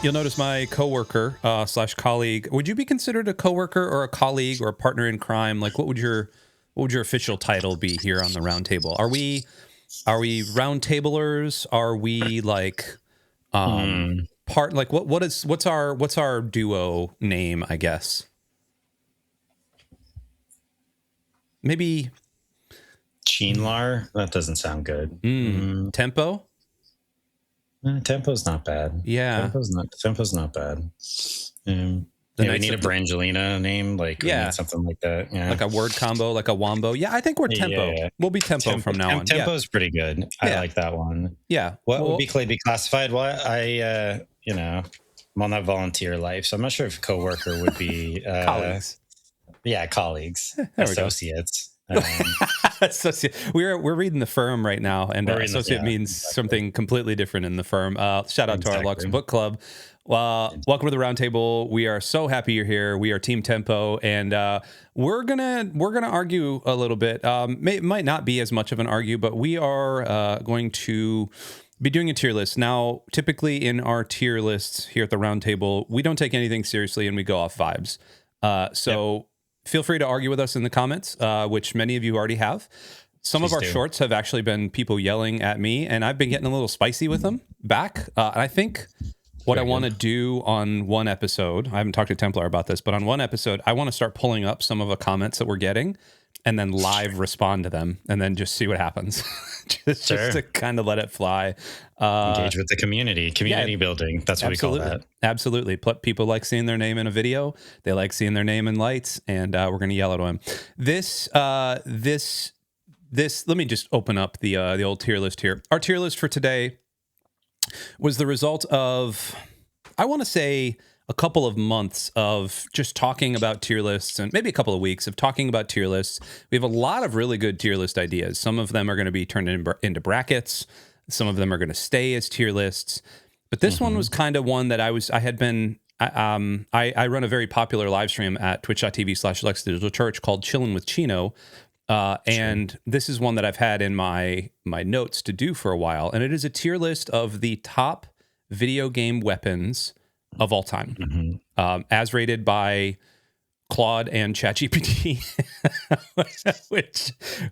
You'll notice my coworker slash colleague. Would you be considered a coworker or a colleague or a partner in crime? Like, what would your official title be here on the Roundtable? Are we roundtablers? Are we like part? Like, what's our duo name? I guess maybe Chinlar. That doesn't sound good. Tempo. Tempo's not bad. Yeah, Tempo's not bad. We need a Brangelina name, like we need something like that. Yeah, like a word combo, like a wombo. Yeah, I think we're Tempo. Yeah. We'll be Tempo from now on. Tempo's pretty good. I like that one. Yeah. What would be classified? What I'm on that volunteer life, so I'm not sure if coworker would be colleagues. Yeah, colleagues, associates. We're reading the firm right now, and associate means something completely different in the firm. Shout out to our Lux Book Club. Welcome to the Roundtable. We are so happy you're here. We are Team Tempo, and we're gonna argue a little bit. Might not be as much of an argue, but we are going to be doing a tier list. Now, typically in our tier lists here at the Roundtable, we don't take anything seriously and we go off vibes. Feel free to argue with us in the comments, which many of you already have. Some of our shorts have actually been people yelling at me, and I've been getting a little spicy with them back. And I think what I want to do on one episode, I haven't talked to Templar about this, but on one episode, I want to start pulling up some of the comments that we're getting and then live respond to them and then just see what happens. just to kind of let it fly. Engage with the community building. That's what we call that. Absolutely. People like seeing their name in a video. They like seeing their name in lights, and we're going to yell at them. This, let me just open up the old tier list here. Our tier list for today was the result of, I want to say, a couple of months of just talking about tier lists, and maybe a couple of weeks of talking about tier lists. We have a lot of really good tier list ideas. Some of them are going to be turned into brackets. Some of them are going to stay as tier lists. But this one was kind of one that I run a very popular live stream at twitch.tv/LexDigitalChurch called Chillin' with Chino. And this is one that I've had in my notes to do for a while. And it is a tier list of the top video game weapons of all time, as rated by Claude and ChatGPT,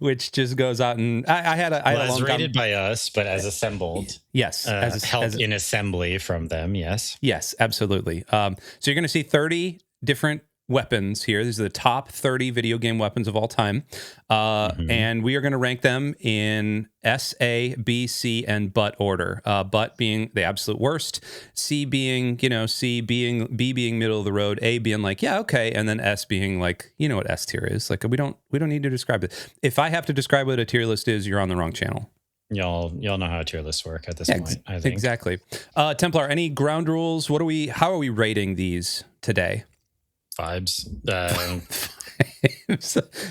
which just goes out, and I had a as rated by us, but as assembled, yes, help in assembly from them, yes, absolutely. So you're going to see 30 different weapons here. These are the top 30 video game weapons of all time, and we are going to rank them in S, A, B, C, and butt order. Butt being the absolute worst, C being C being, B being middle of the road, A being like okay, and then S being like what S tier is. Like we don't need to describe it. If I have to describe what a tier list is, you're on the wrong channel. Y'all know how tier lists work at this point. I think exactly. Templar, any ground rules? How are we rating these today? Vibes.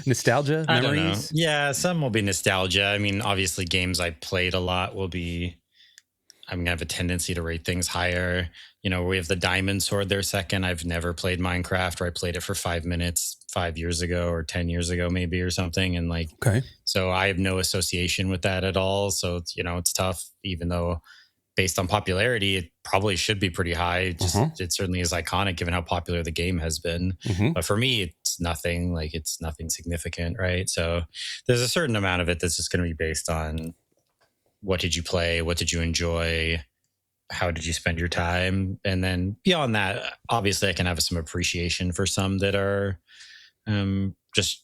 Nostalgia, memories. I don't know. Yeah, some will be nostalgia. I mean, obviously games I played a lot will be, I'm gonna have a tendency to rate things higher. We have the Diamond Sword there second. I've never played Minecraft, or I played it for 5 minutes 5 years ago or 10 years ago maybe or something, and so I have no association with that at all. So it's tough, even though based on popularity, it probably should be pretty high. It certainly is iconic given how popular the game has been. But for me, it's nothing significant, right? So there's a certain amount of it that's just going to be based on what did you play? What did you enjoy? How did you spend your time? And then beyond that, obviously I can have some appreciation for some that are just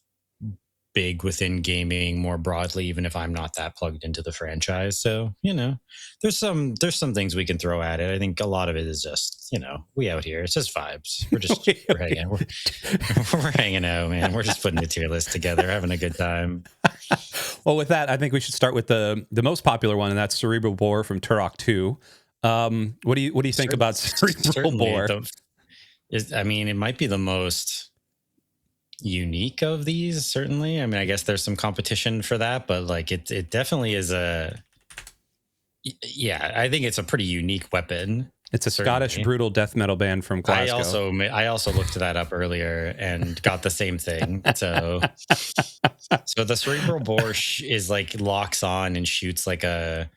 big within gaming more broadly, even if I'm not that plugged into the franchise. So, there's some things we can throw at it. I think a lot of it is just, we out here. It's just vibes. We're just we're hanging. We're hanging out, man. We're just putting the tier list together, having a good time. Well, with that, I think we should start with the most popular one, and that's Cerebral Bore from Turok 2. What do you think about Cerebral Bore? It might be the most unique of these, certainly. I mean, I guess there's some competition for that, but it definitely is I think it's a pretty unique weapon. It's a Scottish brutal death metal band from Glasgow. I also looked that up earlier and got the same thing. So the Cerebral Bore is locks on and shoots a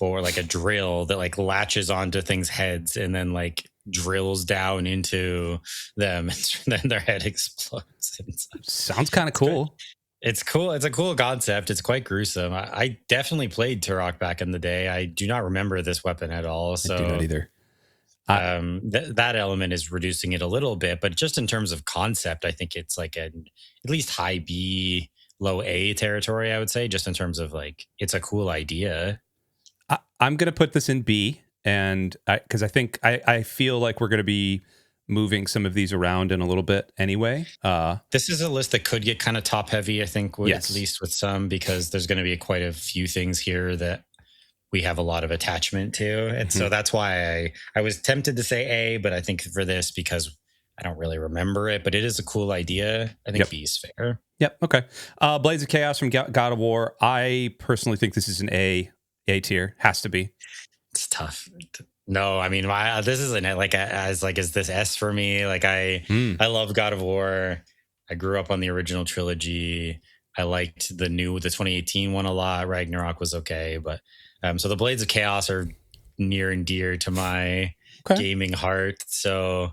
or like a drill that like latches onto things' heads and then like drills down into them, and then their head explodes. Sounds kind of cool. It's cool. It's a cool concept. It's quite gruesome. I definitely played Turok back in the day. I do not remember this weapon at all. So I do not either. That element is reducing it a little bit, but just in terms of concept, I think it's like at least high B, low A territory, I would say, just in terms of like, it's a cool idea. I'm going to put this in B, and because I think I feel like we're going to be moving some of these around in a little bit anyway. This is a list that could get kind of top heavy, I think, yes. at least with some, because there's going to be quite a few things here that we have a lot of attachment to. And so that's why I was tempted to say A, but I think for this, because I don't really remember it, but it is a cool idea, I think B is fair. Yep. Okay. Blades of Chaos from God of War. I personally think this is an A tier. Has to be. It's tough. No, I mean, this isn't is this S for me? Like I love God of War. I grew up on the original trilogy. I liked the 2018 one a lot. Ragnarok was okay, but so the Blades of Chaos are near and dear to my gaming heart. So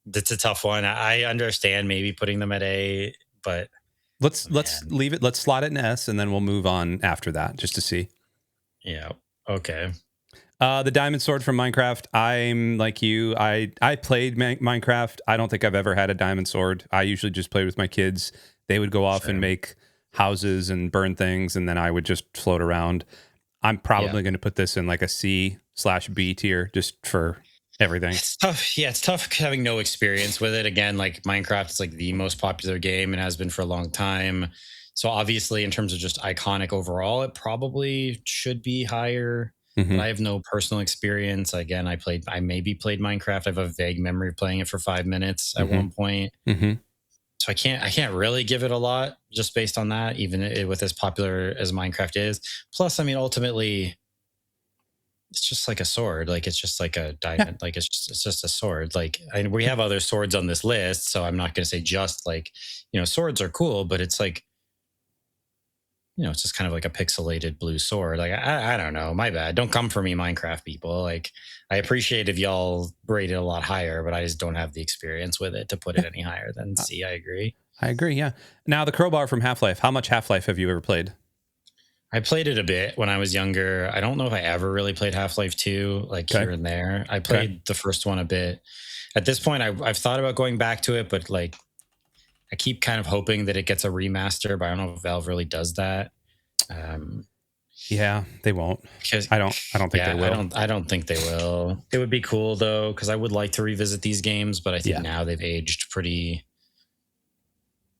that's a tough one. I understand maybe putting them at A, but let's leave it. Let's slot it in S, and then we'll move on after that just to see. Yeah. Okay. The Diamond Sword from Minecraft. I'm like you. I played Minecraft. I don't think I've ever had a Diamond Sword. I usually just played with my kids. They would go off and make houses and burn things, and then I would just float around. I'm probably going to put this in like a C/B tier just for everything. It's tough. Yeah, it's tough having no experience with it. Again, like Minecraft is like the most popular game and has been for a long time. So obviously, in terms of just iconic overall, it probably should be higher. But I have no personal experience. Again, I maybe played Minecraft. I have a vague memory of playing it for 5 minutes at one point. So I can't really give it a lot just based on that, even with as popular as Minecraft is. Plus, I mean, ultimately, it's just like a sword. Like it's just like a diamond. Like it's just a sword. Like we have other swords on this list, so I'm not going to say just like, swords are cool, but it's like, it's just kind of like a pixelated blue sword. Like, I don't know. My bad. Don't come for me, Minecraft people. Like, I appreciate if y'all rate it a lot higher, but I just don't have the experience with it to put it any higher than C. I agree. Yeah. Now, the crowbar from Half-Life. How much Half-Life have you ever played? I played it a bit when I was younger. I don't know if I ever really played Half-Life 2, like here and there. I played the first one a bit. At this point, I've thought about going back to it, but like, I keep kind of hoping that it gets a remaster, but I don't know if Valve really does that. Yeah, they won't. I don't think they will. I don't think they will. It would be cool though, because I would like to revisit these games, but I think now they've aged pretty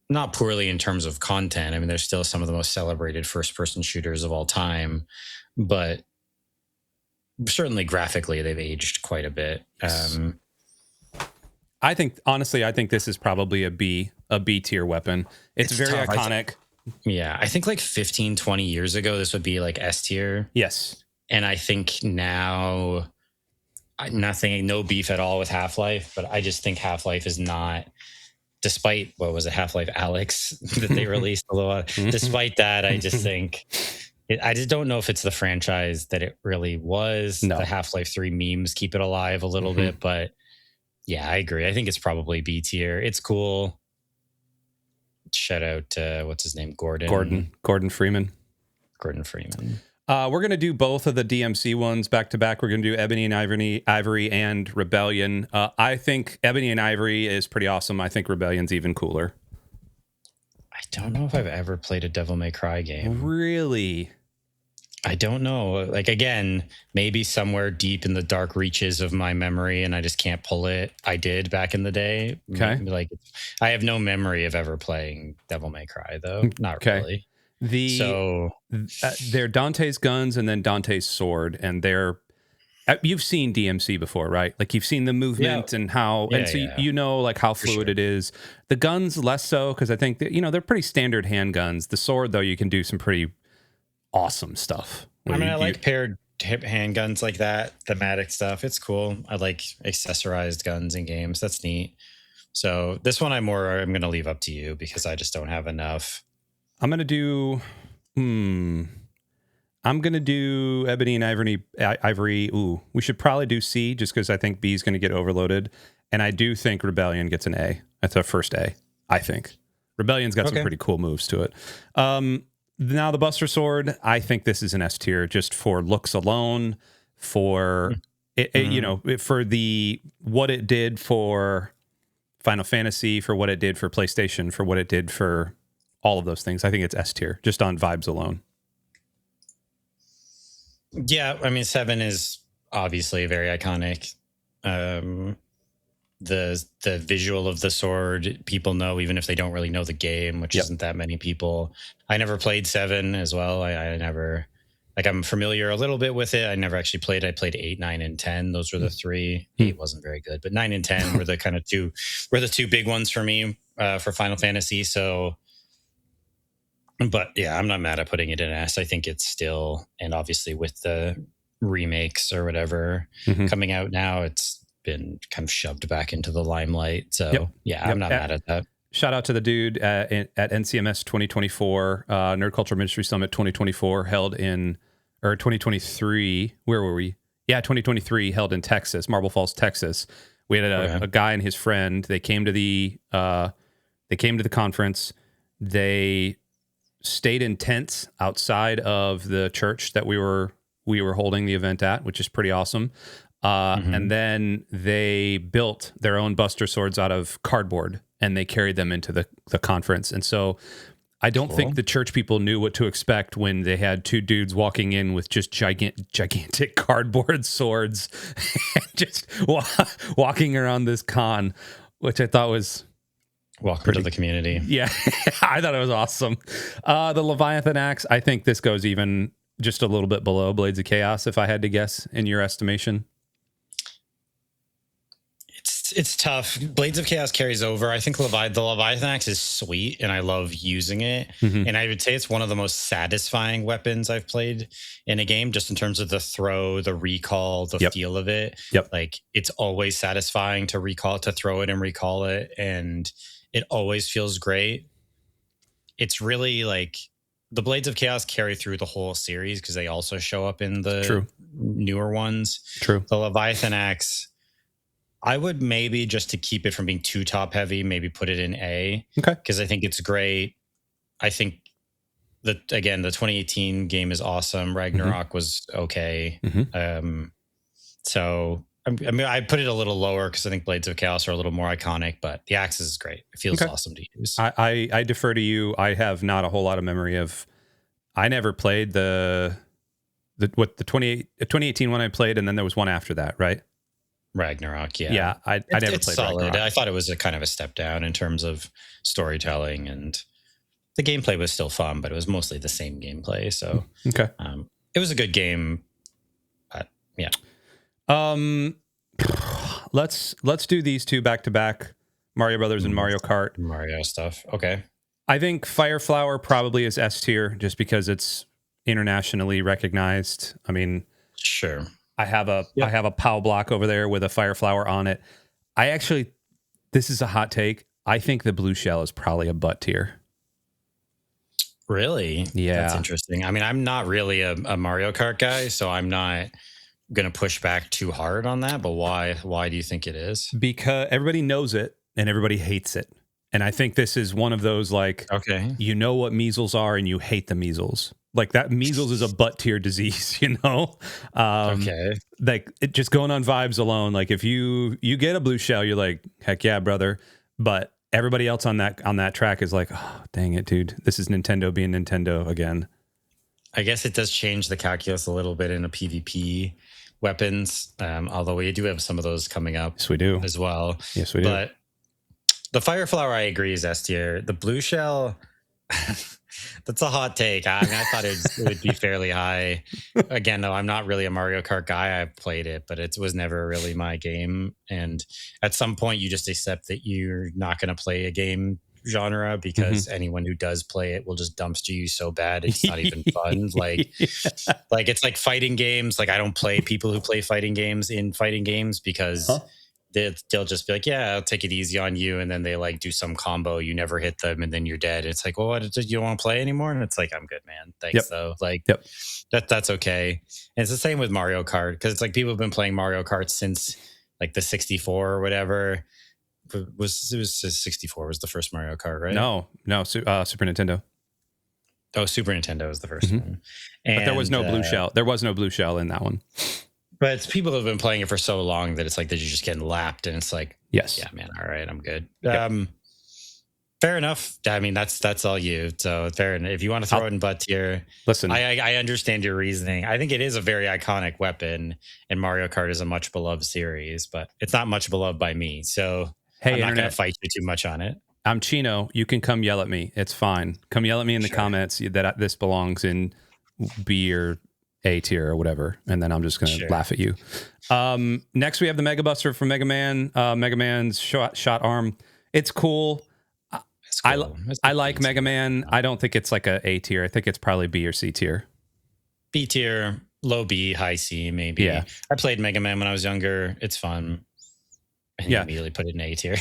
not poorly in terms of content. I mean, they're still some of the most celebrated first-person shooters of all time, but certainly graphically, they've aged quite a bit. I think this is probably a B tier weapon. It's very tough. Iconic. I think like 15, 20 years ago, this would be like S tier. Yes. And I think now, no beef at all with Half-Life, but I just think Half-Life is not, despite, what was it, Half-Life Alyx that they released a little while. Despite that, I just think, I just don't know if it's the franchise that it really was. No. The Half-Life 3 memes keep it alive a little bit, but yeah, I agree. I think it's probably B tier. It's cool. Shout out to what's his name, Gordon Freeman. Gordon Freeman. We're gonna do both of the DMC ones back to back. We're gonna do Ebony and Ivory and Rebellion. I think Ebony and Ivory is pretty awesome. I think Rebellion's even cooler. I don't know if I've ever played a Devil May Cry game. Really? I don't know. Like, again, maybe somewhere deep in the dark reaches of my memory and I just can't pull it. I did back in the day. Okay. Like, I have no memory of ever playing Devil May Cry, though. Not really. They're Dante's guns and then Dante's sword, and they're you've seen DMC before, right? Like you've seen the movement and how, you know, like how fluid it is. The guns less so, because I think that, they're pretty standard handguns. The sword, though, you can do some pretty awesome stuff. I mean, I like paired handguns like that, thematic stuff. It's cool. I like accessorized guns in games. That's neat. So this one I'm going to leave up to you because I just don't have enough. I'm going to do, I'm I'm going to do Ebony and Ivory. Ooh, we should probably do C just because I think B is going to get overloaded. And I do think Rebellion gets an A. That's our first A, I think. Rebellion's got some pretty cool moves to it. Now the Buster Sword, I think this is an S tier just for looks alone, for for what it did for Final Fantasy, for what it did for PlayStation, for what it did for all of those things. I think it's S tier just on vibes alone. Yeah, I mean 7 is obviously very iconic. The visual of the sword people know even if they don't really know the game, which isn't that many people. I never played 7 as well. I never, like, I'm familiar a little bit with it. I never actually played. I played 8, 9, and 10. Those were the 3. 8 wasn't very good, but 9 and 10 were the kind of two big ones for me for Final Fantasy. So, but yeah, I'm not mad at putting it in S. I think it's still, and obviously with the remakes or whatever coming out now, it's been kind of shoved back into the limelight. So I'm not mad at that. Shout out to the dude at NCMS 2024, Nerd Culture Ministry Summit 2024, held in, or 2023. Where were we? Yeah, 2023, held in Texas, Marble Falls, Texas. We had a guy and his friend. They came to the conference. They stayed in tents outside of the church that we were holding the event at, which is pretty awesome. And then they built their own Buster Swords out of cardboard, and they carried them into the conference. And so I don't think the church people knew what to expect when they had two dudes walking in with just gigantic cardboard swords and just walking around this con, which I thought was... Welcome to the community. Yeah, I thought it was awesome. The Leviathan Axe, I think this goes even just a little bit below Blades of Chaos, if I had to guess, in your estimation. It's tough. Blades of Chaos carries over. I think the Leviathan Axe is sweet, and I love using it. And I would say it's one of the most satisfying weapons I've played in a game, just in terms of the throw, the recall, the feel of it. Like, it's always satisfying to throw it and recall it, and it always feels great. It's really like the Blades of Chaos carry through the whole series because they also show up in the newer ones. The Leviathan Axe, I would maybe, just to keep it from being too top heavy, maybe put it in A. Because I think it's great. I think that, again, the 2018 game is awesome. Ragnarok was okay. So I mean, I put it a little lower because I think Blades of Chaos are a little more iconic, but the Axe is great. It feels awesome to use. I defer to you. I have not a whole lot of memory of. I never played the 2018 one I played, and then there was one after that, right? Ragnarok, yeah. I never played solid. Ragnarok. I thought it was a kind of a step down in terms of storytelling, and the gameplay was still fun, but it was mostly the same gameplay. So it was a good game. But yeah. Let's do these two back to back, Mario Brothers and Mario Kart. Mario stuff. Okay. I think Fire Flower probably is S tier just because it's internationally recognized. I mean, sure. I have a POW block over there with a Fire Flower on it. This is a hot take. I think the blue shell is probably a butt tier. Really? Yeah. That's interesting. I mean, I'm not really a Mario Kart guy, so I'm not going to push back too hard on that. But why do you think it is? Because everybody knows it and everybody hates it. And I think this is one of those, like, you know what measles are and you hate the measles. Like, that measles is a butt tier disease, you know? Like, it just going on vibes alone. Like, if you get a blue shell, you're like, heck yeah, brother. But everybody else on that track is like, oh, dang it, dude. This is Nintendo being Nintendo again. I guess it does change the calculus a little bit in a PvP weapons. Although we do have some of those coming up. Yes, we do. As well. Yes, we do. But the Fire Flower, I agree, is S tier. The blue shell... That's a hot take. I mean, I thought it would be fairly high. Again, though, I'm not really a Mario Kart guy. I've played it, but it was never really my game. And at some point, you just accept that you're not going to play a game genre because anyone who does play it will just dumpster you so bad it's not even fun. Like it's like fighting games. Like, I don't play people who play fighting games in fighting games because they'll just be like, yeah, I'll take it easy on you, and then they like do some combo, you never hit them, and then you're dead. It's like, well, you don't want to play anymore, and it's like, I'm good, man. Thanks though. Like that's okay. And it's the same with Mario Kart, because it's like people have been playing Mario Kart since like the 64 or whatever. It was 64 was the first Mario Kart, right? No, Super Nintendo. Oh, Super Nintendo was the first one. And, but there was no blue shell. There was no blue shell in that one. But it's people have been playing it for so long that it's like that you're just getting lapped, and it's like, yes, yeah, man, all right, I'm good. Fair enough. I mean, that's all you. So fair enough. If you want to throw it in butt tier, listen, I understand your reasoning. I think it is a very iconic weapon, and Mario Kart is a much beloved series, but it's not much beloved by me. So hey, I'm not going to fight you too much on it. I'm Chino. You can come yell at me. It's fine. Come yell at me in the comments that this belongs in B or A tier or whatever, and then I'm just going to laugh at you. Next, we have the Mega Buster from Mega Man. Mega Man's shot arm. It's cool. It's cool. I like Mega Man. I don't think it's like A tier. I think it's probably B or C tier. B tier, low B, high C, maybe. Yeah. I played Mega Man when I was younger. It's fun. And immediately put it in A tier.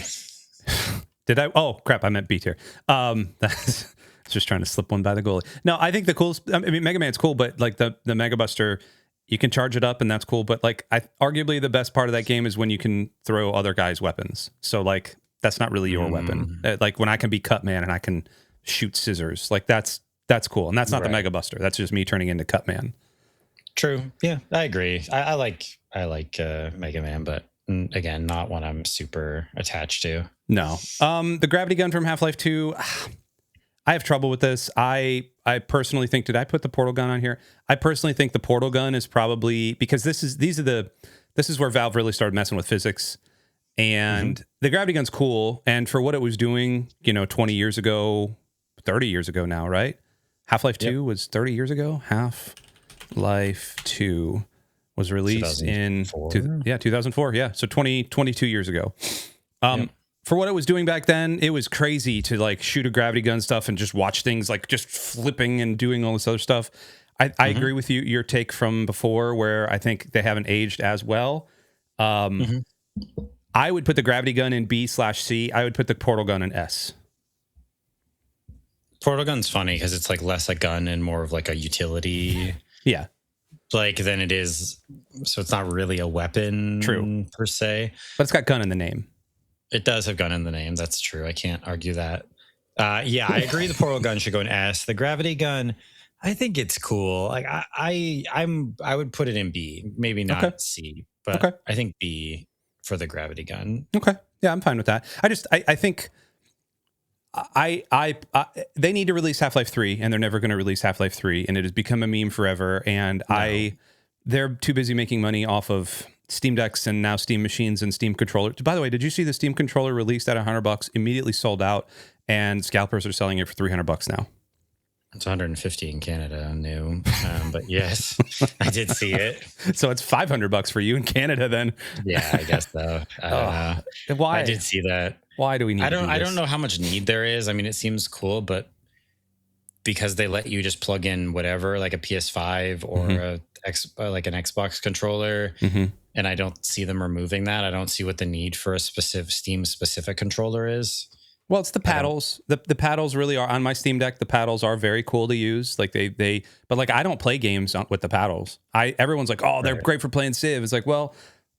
Did I? Oh crap! I meant B tier. That's just trying to slip one by the goalie. No, I think the coolest. I mean, Mega Man's cool, but like the Mega Buster, you can charge it up, and that's cool. But like, arguably the best part of that game is when you can throw other guys' weapons. So like, that's not really your weapon. Like when I can be Cut Man and I can shoot scissors. Like that's cool, and that's not the Mega Buster. That's just me turning into Cut Man. True. Yeah, I agree. I like Mega Man, but again, not one I'm super attached to. No. The gravity gun from Half-Life 2, I have trouble with this. I personally think, did I put the portal gun on here? I personally think the portal gun is probably, because this is where Valve really started messing with physics. And the gravity gun's cool, and for what it was doing, 20 years ago, 30 years ago now, right? Half-Life 2 was 30 years ago. Half-Life 2 was released in 2004. Yeah, so 22 years ago. For what it was doing back then, it was crazy to like shoot a gravity gun stuff and just watch things like just flipping and doing all this other stuff. I agree with you, your take from before, where I think they haven't aged as well. I would put the gravity gun in B/C. I would put the portal gun in S. Portal gun's funny because it's like less a gun and more of like a utility. Yeah. Like than it is. So it's not really a weapon. True. Per se. But it's got gun in the name. It does have gun in the name. That's true. I can't argue that. Yeah, I agree. The portal gun should go in S. The gravity gun, I think it's cool. Like I would put it in B, maybe not C, but I think B for the gravity gun. Okay, yeah, I'm fine with that. I think they need to release Half-Life 3, and they're never going to release Half-Life 3, and it has become a meme forever. And they're too busy making money off of Steam Decks and now Steam machines and Steam controllers. By the way, did you see the Steam controller released at $100, immediately sold out, and scalpers are selling it for $300 now? It's 150 in Canada, new, but yes, I did see it. So it's $500 for you in Canada, then. Yeah, I guess so. Why? I did see that. Why do we need? I don't know how much need there is. I mean, it seems cool, but because they let you just plug in whatever, like a PS5 or like an Xbox controller, and I don't see them removing that. I don't see what the need for a specific Steam specific controller is. Well, it's the paddles. The paddles really are on my Steam Deck. The paddles are very cool to use. Like but like I don't play games with the paddles. Everyone's like, oh, they're great for playing Civ. It's like, well,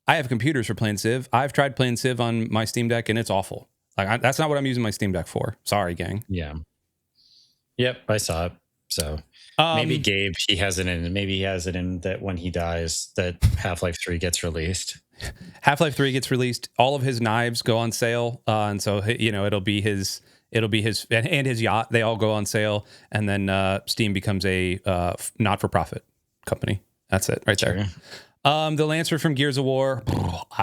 I have computers for playing Civ. I've tried playing Civ on my Steam Deck, and it's awful. Like that's not what I'm using my Steam Deck for. Sorry, gang. Yeah. Yep, I saw it. So maybe Gabe, he has it in. Maybe he has it in that when he dies, that Half-Life 3 gets released. Half-Life 3 gets released. All of his knives go on sale, and so it'll be his and his yacht. They all go on sale, and then Steam becomes a not-for-profit company. That's it, right there. The Lancer from Gears of War.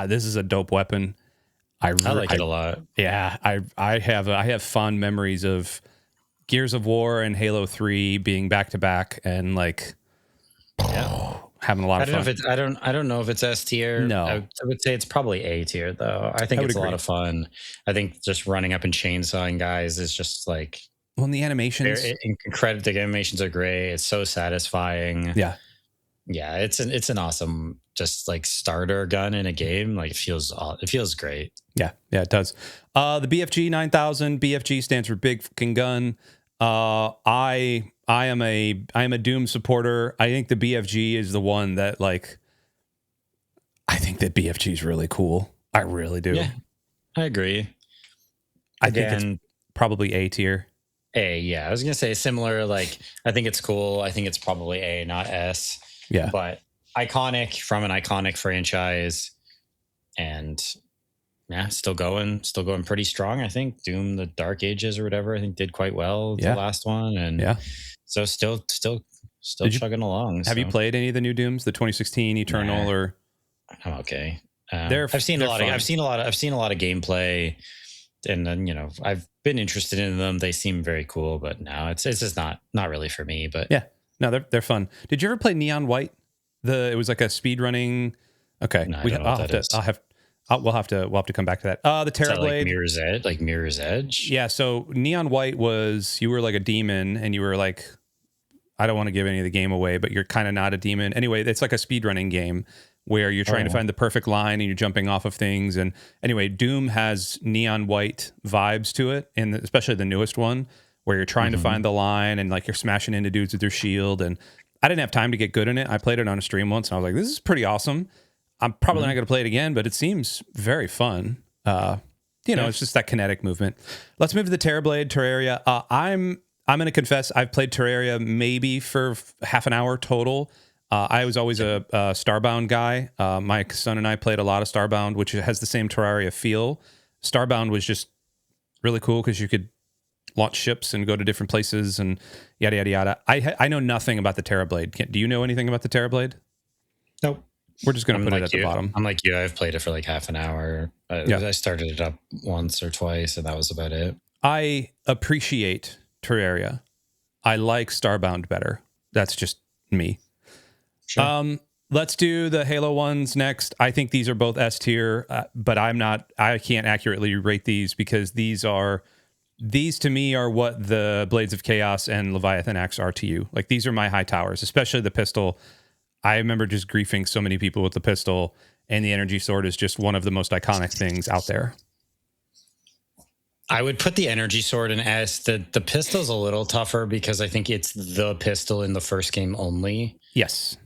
This is a dope weapon. I like it a lot. Yeah, I have fond memories of Gears of War and Halo 3 being back to back and like having a lot of fun. I don't know if it's S tier. No, I would say it's probably A tier though. I think it's a lot of fun. I think just running up and chainsawing guys is just like, well, and the animations, incredible. The animations are great. It's so satisfying. Yeah, it's an awesome just like starter gun in a game, like it feels great. Yeah, it does. The BFG 9000. BFG stands for Big Fucking Gun. I am a Doom supporter. I think the BFG is the one that, like, I think that BFG is really cool. I really do. Yeah, I agree. I think it's probably A tier. A, yeah. I was gonna say similar. Like, I think it's cool. I think it's probably A, not S. Yeah, but iconic from an iconic franchise, and yeah, still going pretty strong. I think Doom: The Dark Ages or whatever, I think did quite well the last one, and so still chugging along. Have you played any of the new Dooms, the 2016 Eternal? Or I'm okay. I've seen a lot of gameplay, and then I've been interested in them. They seem very cool, but no, it's just not really for me. But yeah, no, they're fun. Did you ever play Neon White? It was like a speed running. Okay, no, we'll have to come back to that. The Terrorblade, like Mirror's Edge. Yeah, so Neon White was, you were like a demon, and you were like, I don't want to give any of the game away, but you're kind of not a demon. Anyway, it's like a speedrunning game where you're trying to find the perfect line and you're jumping off of things. And anyway, Doom has Neon White vibes to it, and especially the newest one where you're trying to find the line and like you're smashing into dudes with your shield. And I didn't have time to get good in it. I played it on a stream once and I was like, this is pretty awesome. I'm probably not going to play it again, but it seems very fun. It's just that kinetic movement. Let's move to the Terrorblade Terraria. I'm going to confess, I've played Terraria maybe for half an hour total. I was always a Starbound guy. My son and I played a lot of Starbound, which has the same Terraria feel. Starbound was just really cool because you could launch ships and go to different places and yada, yada, yada. I know nothing about the Terrorblade. Do you know anything about the Terrorblade? Nope. We're just going to put it at the bottom. I'm like you. I've played it for like half an hour. I started it up once or twice, and that was about it. I appreciate Terraria. I like Starbound better. That's just me. Sure. Let's do the Halo ones next. I think these are both S tier, but I can't accurately rate these because these to me are what the Blades of Chaos and Leviathan Axe are to you. Like, these are my high towers, especially the pistol. I remember just griefing so many people with the pistol, and the energy sword is just one of the most iconic things out there. I would put the energy sword in S. The pistol's a little tougher because I think it's the pistol in the first game only. Yes.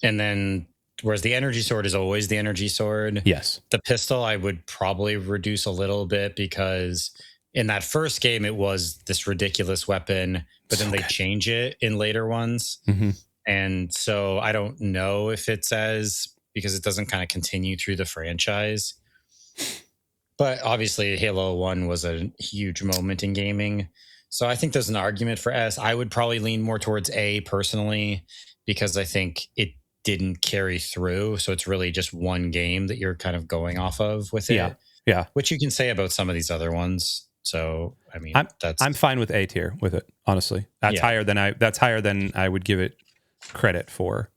And then, whereas the energy sword is always the energy sword. Yes. The pistol I would probably reduce a little bit because in that first game it was this ridiculous weapon, but then they change it in later ones. Mm-hmm. And so I don't know if it says, because it doesn't kind of continue through the franchise. But obviously Halo 1 was a huge moment in gaming. So I think there's an argument for S. I would probably lean more towards A personally, because I think it didn't carry through. So it's really just one game that you're kind of going off of with it. Yeah. Which you can say about some of these other ones. So, I mean, I'm fine with A tier with it, honestly. That's higher than I would give it credit for.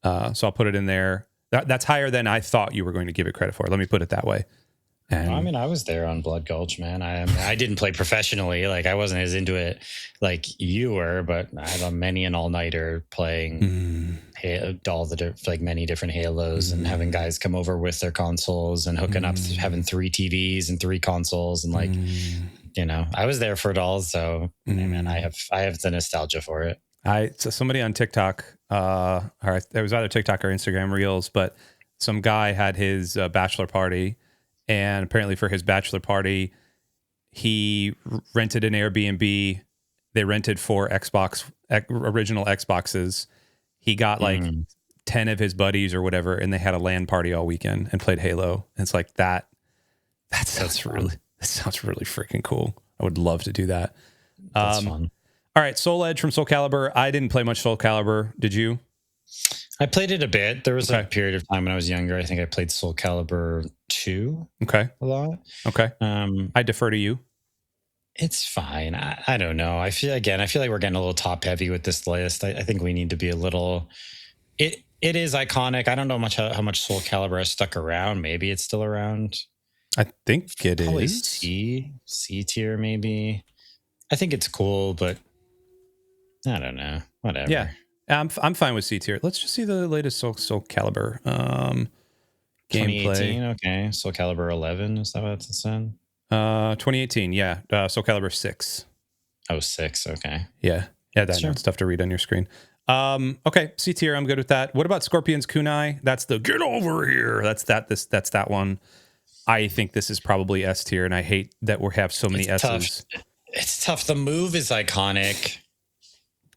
So I'll put it in there. That's higher than I thought you were going to give it credit for. Let me put it that way. And I mean, I was there on Blood Gulch, man. I didn't play professionally. Like, I wasn't as into it like you were, but I had many an all-nighter playing many different Halos and having guys come over with their consoles and hooking up, having 3 TVs and 3 consoles. And like, I was there for it all. So, man, I have the nostalgia for it. So somebody on TikTok, or it was either TikTok or Instagram Reels, but some guy had his bachelor party. And apparently for his bachelor party, he rented an Airbnb. They rented 4 original Xboxes. He got like 10 of his buddies or whatever, and they had a LAN party all weekend and played Halo. And it's like that sounds really freaking cool. I would love to do that. That's fun. All right, Soul Edge from Soul Calibur. I didn't play much Soul Calibur. Did you? I played it a bit. There was a period of time when I was younger. I think I played Soul Calibur 2 a lot. Okay. I defer to you. It's fine. I don't know. I feel like we're getting a little top heavy with this list. I think we need to be a little... It is iconic. I don't know how much Soul Calibur has stuck around. Maybe it's still around. I think it Probably is. C tier, maybe. I think it's cool, but I don't know. Whatever. Yeah. I'm fine with C tier. Let's just see the latest Soul Calibur gameplay. Okay, Soul Calibur 11, is that what it's in? 2018, yeah. Soul Calibur 6. Oh, 6, okay. Yeah, that's stuff to read on your screen. Okay, C tier, I'm good with that. What about Scorpion's Kunai? That's the get over here. That's that one. I think this is probably S tier, and I hate that we have so many S's. It's tough. The move is iconic.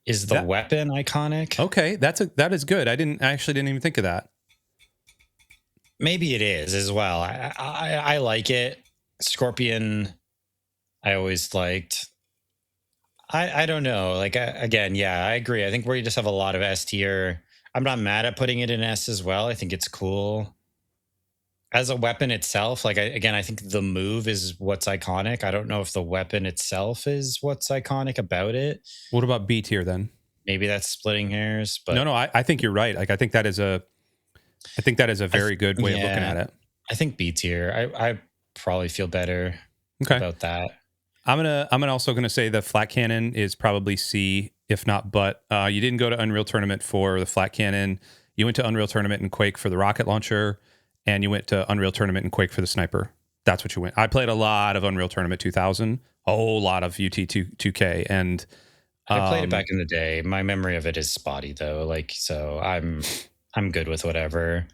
Is the weapon iconic? Okay, that is good. I actually didn't even think of that. Maybe it is as well. I like it. Scorpion, I always liked. I don't know. Like, again, yeah, I agree. I think we just have a lot of S tier. I'm not mad at putting it in S as well. I think it's cool. As a weapon itself, like, I think the move is what's iconic. I don't know if the weapon itself is what's iconic about it. What about B tier then? Maybe that's splitting hairs. But no, I think you're right. Like, I think that is a very good way of looking at it. I think B tier. I probably feel better about that. I'm also gonna say the flat cannon is probably C, if not but. You didn't go to Unreal Tournament for the flat cannon. You went to Unreal Tournament and Quake for the rocket launcher, and you went to Unreal Tournament and Quake for the sniper. That's what you went. I played a lot of Unreal Tournament 2000, a whole lot of UT 2K, and I played it back in the day. My memory of it is spotty though. Like, so I'm good with whatever.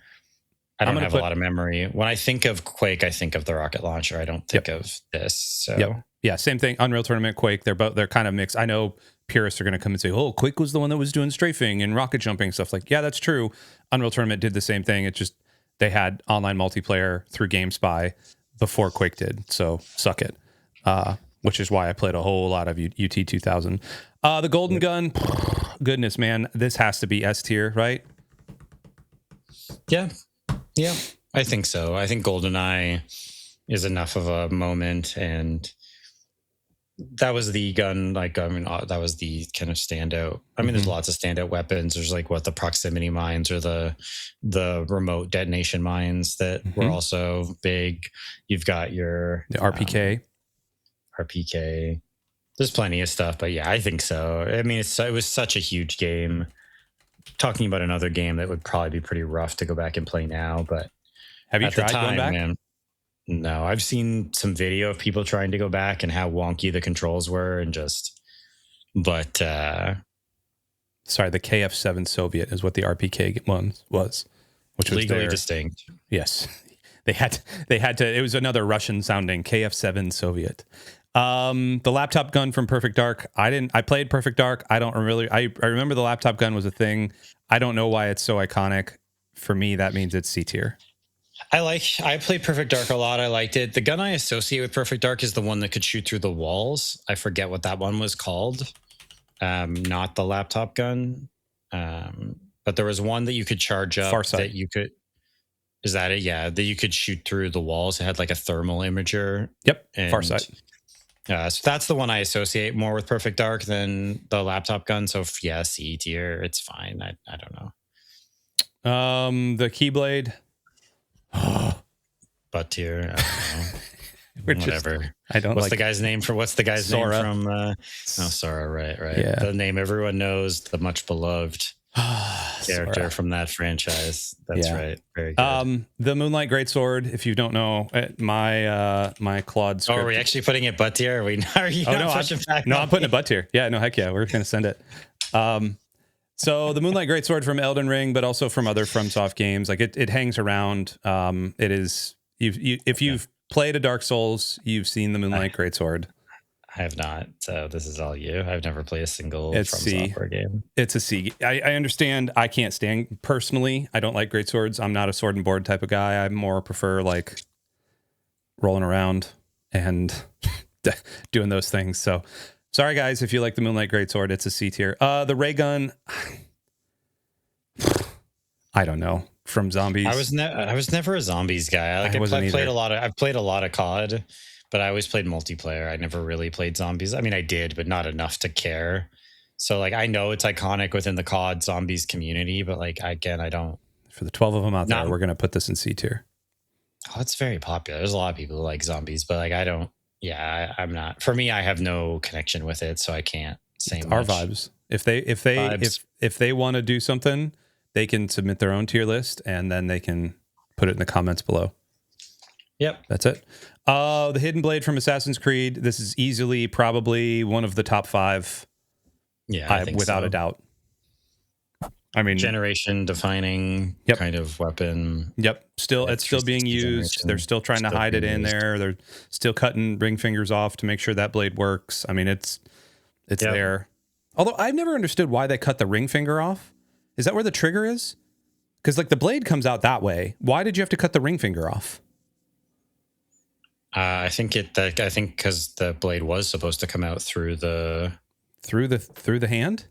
I don't have a lot of memory. When I think of Quake, I think of the rocket launcher. I don't think of this. So yeah, same thing. Unreal Tournament, Quake. They're kind of mixed. I know purists are going to come and say, "Oh, Quake was the one that was doing strafing and rocket jumping stuff." Like, yeah, that's true. Unreal Tournament did the same thing. It's just they had online multiplayer through GameSpy before Quake did. So suck it. Which is why I played a whole lot of UT 2000. The Golden Gun, goodness, man, this has to be S tier, right? Yeah, I think so. I think GoldenEye is enough of a moment, and that was the gun. Like, I mean, that was the kind of standout. I mean, there's lots of standout weapons. There's like the proximity mines or the remote detonation mines that were also big. You've got the RPK. RPK. There's plenty of stuff, but yeah, I think so. I mean, it was such a huge game. Talking about another game that would probably be pretty rough to go back and play now, but have you tried going back? Man, no, I've seen some video of people trying to go back and how wonky the controls were, and but sorry, the KF7 Soviet is what the RPK one was, which was legally distinct. Yes, they had to. It was another Russian sounding KF7 Soviet. The laptop gun from Perfect Dark. I played Perfect Dark. I remember the laptop gun was a thing. I don't know why it's so iconic. For me, that means it's C tier. I played Perfect Dark a lot. I liked it. The gun I associate with Perfect Dark is the one that could shoot through the walls. I forget what that one was called. Not the laptop gun. But there was one that you could charge up Farsight. That you could. Is that it? Yeah, that you could shoot through the walls. It had like a thermal imager. Yep, Farsight. So that's the one I associate more with Perfect Dark than the laptop gun. So yeah, C tier, it's fine. I don't know. The Keyblade. Butt tier. I don't know. Whatever. I don't. What's the guy's name from? What's the guy's Sora. name from? Sora. Right. Yeah. The name everyone knows. The much beloved character Sora. from that franchise. That's right. Very good. The Moonlight Greatsword. If you don't know, my Claude script. Oh, are we actually putting it butt tier? Are you not pushing back? No, I'm putting it butt tier. Yeah, no, heck yeah, we're gonna send it. So the Moonlight Greatsword from Elden Ring, but also from other FromSoft games, like it hangs around. It is if you've played a Dark Souls, you've seen the Moonlight Greatsword. I have not. So this is all you. I've never played a single FromSoftware game. It's a C. I understand. I can't stand personally. I don't like greatswords. I'm not a sword and board type of guy. I more prefer like rolling around and doing those things. So sorry guys, if you like the Moonlight Greatsword, it's a C tier. The ray gun. I don't know. From Zombies. I was never a Zombies guy. I've played a lot of COD. But I always played multiplayer. I never really played Zombies. I mean, I did, but not enough to care. So, like, I know it's iconic within the COD Zombies community, but, like, again, I don't. For the 12 of them out there, we're going to put this in C tier. Oh, it's very popular. There's a lot of people who like Zombies, but, like, I don't. Yeah, I'm not. For me, I have no connection with it, so I can't say much. Our vibes. If they want to do something, they can submit their own tier list, and then they can put it in the comments below. Yep. That's it. The Hidden Blade from Assassin's Creed. This is easily probably one of the top 5. Yeah, I think without so. a doubt. I mean, generation defining kind of weapon. Yep. It's still being used. They're still trying to hide it in there. They're still cutting ring fingers off to make sure that blade works. I mean, it's there. Although I've never understood why they cut the ring finger off. Is that where the trigger is? Because like the blade comes out that way. Why did you have to cut the ring finger off? I think because the blade was supposed to come out through the hand,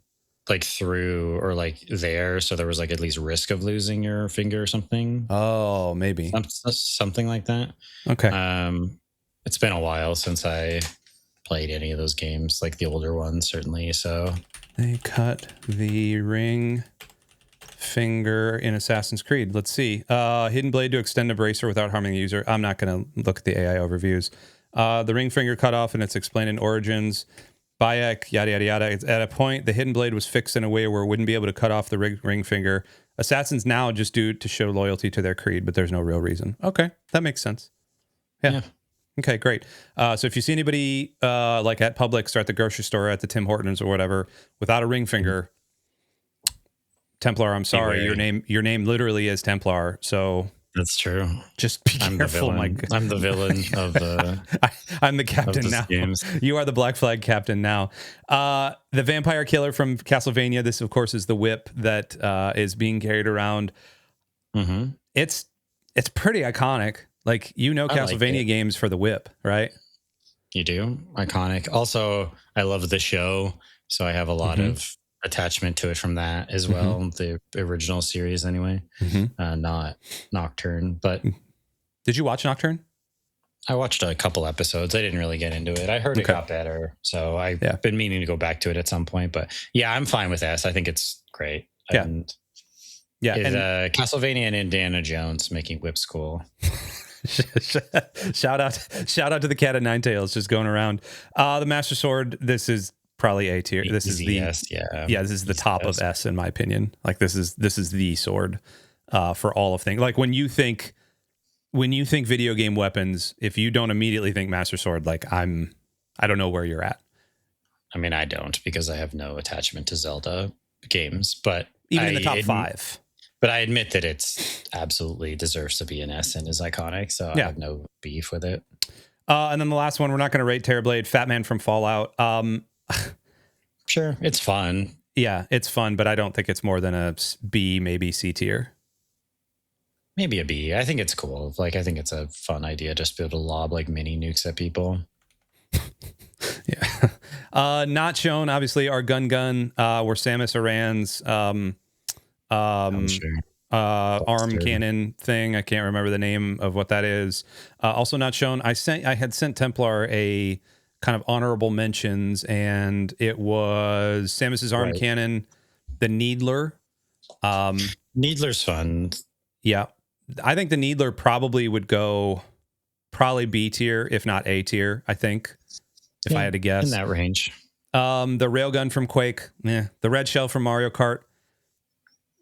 like through or like there, so there was like at least risk of losing your finger or something. Oh, maybe something like that. Okay. It's been a while since I played any of those games, like the older ones, certainly. So they cut the ring finger in Assassin's Creed. Let's see. Hidden blade to extend a bracer without harming the user. I'm not going to look at the AI overviews. The ring finger cut off, and it's explained in Origins. Bayek, yada, yada, yada. It's at a point, the hidden blade was fixed in a way where it wouldn't be able to cut off the ring finger. Assassins now just do it to show loyalty to their creed, but there's no real reason. Okay, that makes sense. Yeah. Okay, great. So if you see anybody like at Publix or at the grocery store, at the Tim Hortons or whatever, without a ring finger, Templar, I'm sorry, your name literally is Templar, so that's true. Just be careful, Mike. I'm the villain of the. I'm the captain now. Games. You are the Black Flag captain now. The vampire killer from Castlevania. This, of course, is the whip that is being carried around. Mm-hmm. It's pretty iconic. Like Castlevania games for the whip, right? You do. Iconic. Also, I love the show, so I have a lot of attachment to it from that as well. The original series anyway. Not Nocturne, but did you watch Nocturne? I watched a couple episodes. I didn't really get into it. I heard it got better, so I've been meaning to go back to it at some point. But yeah, I'm fine with S. I think it's great. And Castlevania and Indiana Jones making whips cool. shout out to the cat of nine tails just going around. The Master Sword. This is probably A tier. This is the S, this is the top of S in my opinion. Like this is the sword for all of things. Like when you think video game weapons, if you don't immediately think Master Sword, like I don't know where you're at. I mean, I don't, because I have no attachment to Zelda games, but even in the top 5. But I admit that it's absolutely deserves to be an S and is iconic, so I have no beef with it. And then the last one, we're not going to rate Terrorblade, Fat Man from Fallout. Sure, it's fun. Yeah, it's fun, but I don't think it's more than a B, maybe C tier. Maybe a B. I think it's cool. Like, I think it's a fun idea just to be able to lob like mini nukes at people. Yeah. Not shown, obviously, our gun, where Samus Aran's arm cannon thing. I can't remember the name of what that is. Also not shown. I had sent Templar a kind of honorable mentions, and it was Samus's arm cannon, the Needler. Needler's fun. Yeah. I think the Needler probably would go B tier, if not A tier, I think, if I had to guess. In that range. The railgun from Quake, the red shell from Mario Kart,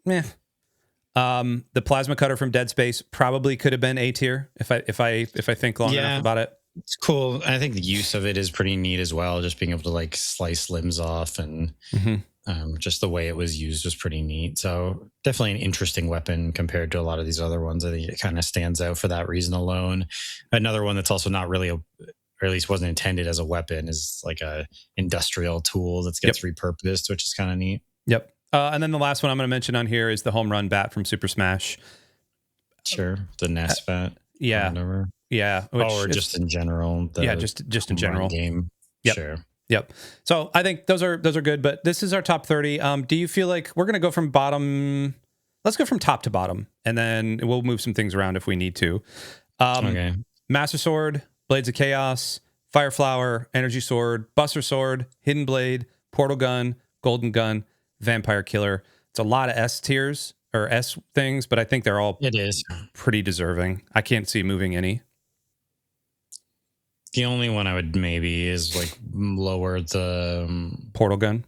the plasma cutter from Dead Space probably could have been A tier if I think long enough about it. It's cool. I think the use of it is pretty neat as well. Just being able to like slice limbs off, and just the way it was used was pretty neat. So definitely an interesting weapon compared to a lot of these other ones. I think it kind of stands out for that reason alone. Another one that's also not really or at least wasn't intended as a weapon, is like a industrial tool that gets repurposed, which is kind of neat. Yep. And then the last one I'm going to mention on here is the home run bat from Super Smash. Sure. The NES bat. Yeah. Yeah. Or just in general. Just in general. Game. Yep. Sure. Yep. So I think those are good, but this is our top 30. Do you feel like we're going to go from bottom? Let's go from top to bottom, and then we'll move some things around if we need to. Okay. Master Sword, Blades of Chaos, Fire Flower, Energy Sword, Buster Sword, Hidden Blade, Portal Gun, Golden Gun, Vampire Killer. It's a lot of S tiers or S things, but I think they're all pretty deserving. I can't see moving any. The only one I would maybe is like lower the Portal Gun.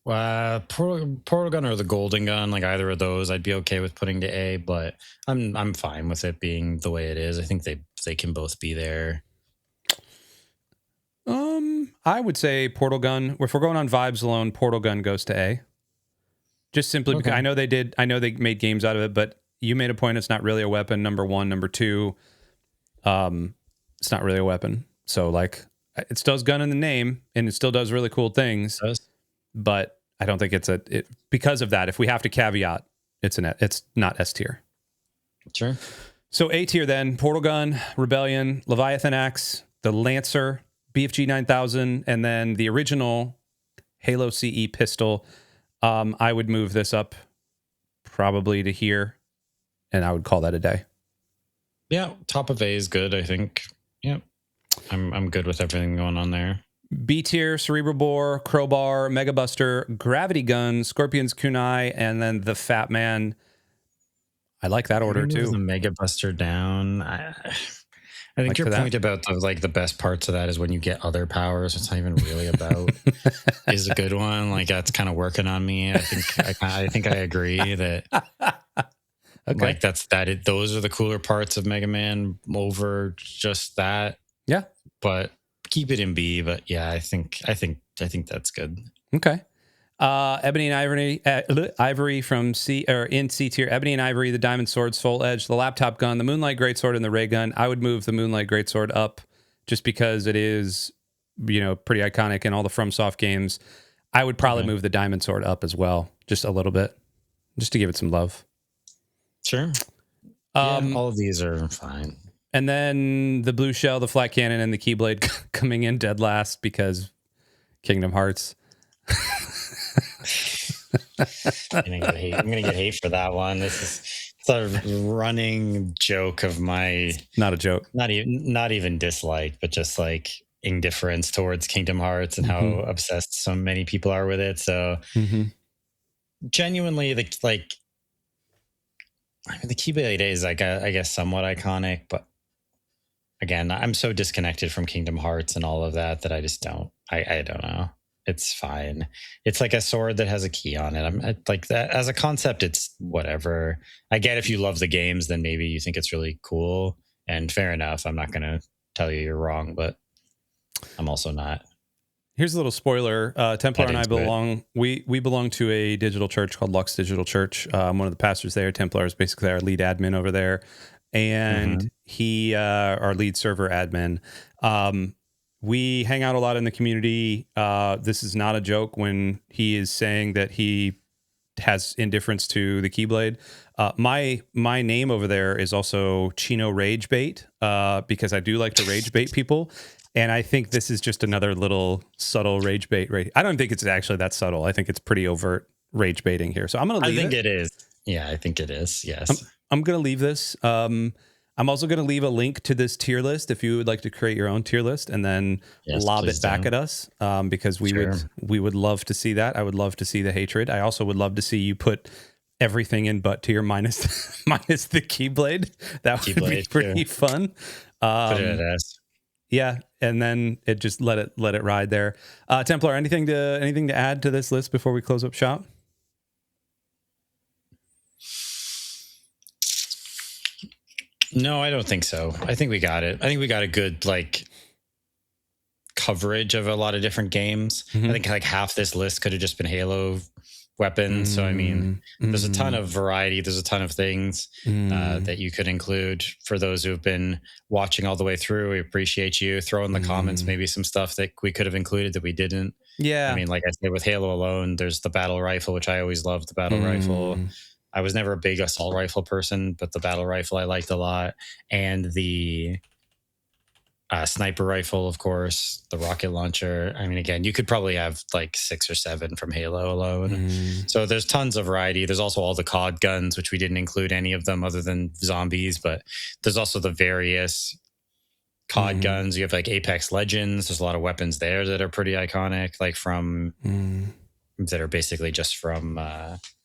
Portal Gun or the Golden Gun, like either of those, I'd be okay with putting to A, but I'm fine with it being the way it is. I think they can both be there. I would say Portal Gun. If we're going on vibes alone, Portal Gun goes to A. Just simply because I know they made games out of it, but you made a point it's not really a weapon, number one. Number two, it's not really a weapon. So like it still has gun in the name and it still does really cool things. But I don't think it's because of that. If we have to caveat, it's not S tier. Sure. So A tier then, Portal Gun, Rebellion, Leviathan Axe, the Lancer, BFG 9000, and then the original Halo CE pistol. I would move this up probably to here, and I would call that a day. Yeah, top of A is good, I think. Yeah, I'm good with everything going on there. B tier, Cerebral Bore, Crowbar, Mega Buster, Gravity Gun, Scorpion's Kunai, and then the Fat Man. I like that order too. The Mega Buster down. I think your point about the best parts of that is when you get other powers. It's not even really about is a good one. Like that's kind of working on me. I think I agree that. Okay. Like those are the cooler parts of Mega Man over just that. Yeah. But keep it in B. But yeah, I think that's good. Okay. Ebony and Ivory from C or in C tier. Ebony and Ivory, the Diamond Sword, Soul Edge, the Laptop Gun, the Moonlight Greatsword, and the Ray Gun. I would move the Moonlight Greatsword up just because it is, pretty iconic in all the FromSoft games. I would probably move the Diamond Sword up as well, just a little bit, just to give it some love. Sure. All of these are fine. And then the Blue Shell, the Flat Cannon, and the Keyblade coming in dead last because Kingdom Hearts. I'm gonna get hate for that one. It's a running joke of my not a joke, not even dislike, but just like indifference towards Kingdom Hearts and how obsessed so many people are with it. So genuinely, the Keyblade is I guess somewhat iconic, but again, I'm so disconnected from Kingdom Hearts and all of that I just don't. I don't know. It's fine. It's like a sword that has a key on it. I'm like that as a concept. It's whatever. I get if you love the games, then maybe you think it's really cool. And fair enough. I'm not going to tell you you're wrong, but I'm also not. Here's a little spoiler. Templar and I belong. We belong to a digital church called Lux Digital Church. I'm one of the pastors there. Templar is basically our lead admin over there, and he our lead server admin. We hang out a lot in the community. This is not a joke when he is saying that he has indifference to the Keyblade. My name over there is also Chino Rage Bait because I do like to rage bait people. And I think this is just another little subtle rage bait. I don't think it's actually that subtle. I think it's pretty overt rage baiting here. So I'm going to leave it. I think it is. Yeah, I think it is. Yes. I'm going to leave this. I'm also going to leave a link to this tier list if you would like to create your own tier list and then lob it back at us because we would love to see that. I would love to see the hatred. I also would love to see you put everything in butt tier minus the Keyblade. That would be pretty fun. Put it at S. Yeah, and then it just let it ride there. Templar, anything to add to this list before we close up shop? No, I don't think so. I think we got it. I think we got a good coverage of a lot of different games. I think half this list could have just been Halo weapons. So I mean, there's a ton of variety. There's a ton of things that you could include. For those who have been watching all the way through, we appreciate you. Throw in the comments maybe some stuff that we could have included that we didn't. Yeah. I mean, like I said, with Halo alone, there's the battle rifle, which I always loved the battle rifle. I was never a big assault rifle person, but the battle rifle I liked a lot. And the sniper rifle, of course, the rocket launcher. I mean, again, you could probably have 6 or 7 from Halo alone. So there's tons of variety. There's also all the COD guns, which we didn't include any of them other than zombies, but there's also the various COD guns. You have Apex Legends. There's a lot of weapons there that are pretty iconic, from that are basically just from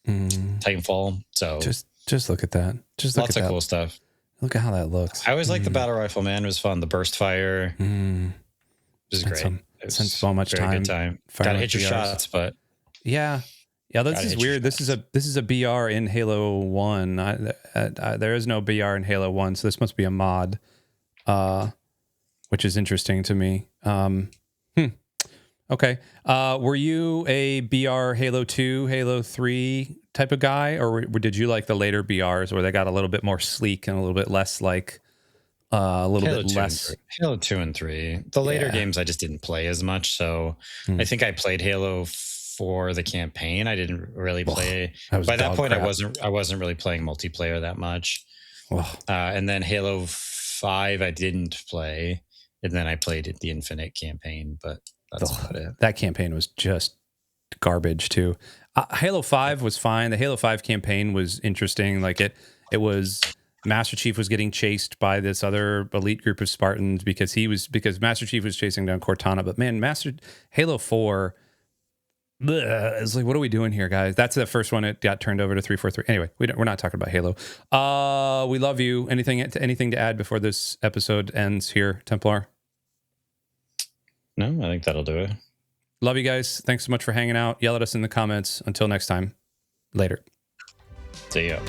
Titanfall. So just look at that. Just look lots at of that. cool stuff. Look at how that looks. I always liked the battle rifle, man. It was fun. The burst fire. It was great. Spent so much time. Good time. Gotta hit your shots, but Yeah. This is weird. This is a BR in Halo 1. There is no BR in Halo 1, so this must be a mod, which is interesting to me. Okay. Were you a BR Halo 2, Halo 3 type of guy, or did you like the later BRs where they got a little bit more sleek and a little bit less like a little Halo bit less? Halo 2 and 3. The later games I just didn't play as much, so I think I played Halo for the campaign. I didn't really play. By that point, crap. I wasn't really playing multiplayer that much. And then Halo 5, I didn't play, and then I played the Infinite campaign, but that's about it. That campaign was just garbage too. Halo 5 was fine. The Halo 5 campaign was interesting. Like it was Master Chief was getting chased by this other elite group of Spartans because Master Chief was chasing down Cortana. But man, Halo 4 is like, what are we doing here, guys? That's the first one. It got turned over to 343. Anyway, we're not talking about Halo. We love you. Anything to add before this episode ends here, Templar? No, I think that'll do it. Love you guys. Thanks so much for hanging out. Yell at us in the comments. Until next time. Later. See ya.